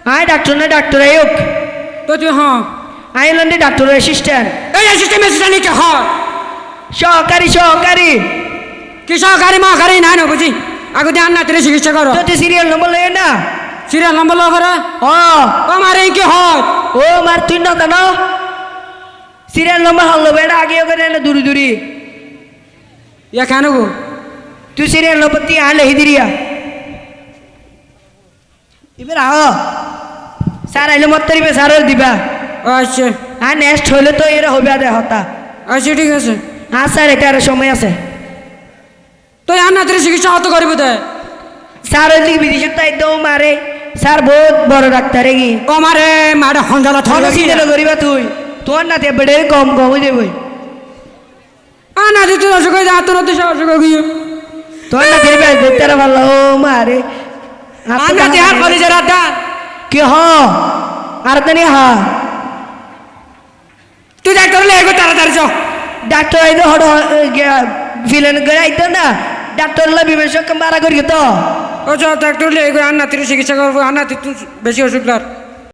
আয় ডাক্তার না ডাক্তার আয়ুক তো তুই হ্যাঁ আইল্যান্ডে ডাক্তার অ্যাসিস্ট্যান্ট এই অ্যাসিস্ট্যান্ট কে হয় সহকারী সহকারী কি সহকারী মহাকারী নাই না বুঝি আগে দিয়ে আন্নাতিরে চিকিৎসা করো তো সিরিয়াল নম্বর লয়ে না সিরিয়াল নম্বর লো করে ও আমার এই কি হয় ও মার তুই না কেন সিরিয়াল নম্বর হল বেড়া আগে করে না দূরি দূরি ইয়া কেন গো তুই সিরিয়াল নম্বর তুই আলে হিদিরিয়া এবার আও স্যার আইলে মত তরিবে স্যার দিবা আচ্ছা আর নেক্সট হইলে তো এরা হবে আদে হতা আচ্ছা ঠিক আছে হ্যাঁ স্যার এটা আর সময় আছে তুই আন্নাতিরে চিকিৎসা হতো করিব তো স্যার ওই দিকে বিদেশে তাই তো মারে স্যার বহুত বড় ডাক্তার কি ও মারে মারে হঞ্জালা থলো থলো সিরিয়াল করিবা তুই তোর না তে বেড়ে কম কম হয়ে যাবে আন্নাতি তুই অসুখ হয়ে যা তোর তো অসুখ গিয়ে তোর না দিবে দেখতে ভালো ও মারে আন্নাতি আর কলেজের আড্ডা কি হ আর তানি হা তুই ডাক্তার লে এগো তাড়াতাড়ি চো ডাক্তার আইতো হড় ভিলেন করে আইতো না ডাক্তার লা বিবেচক মারা করি তো ও চল ডাক্তার লে এগো আন্নাতিরে চিকিৎসা করবো আন্নাতি তুই বেশি অসুখ লার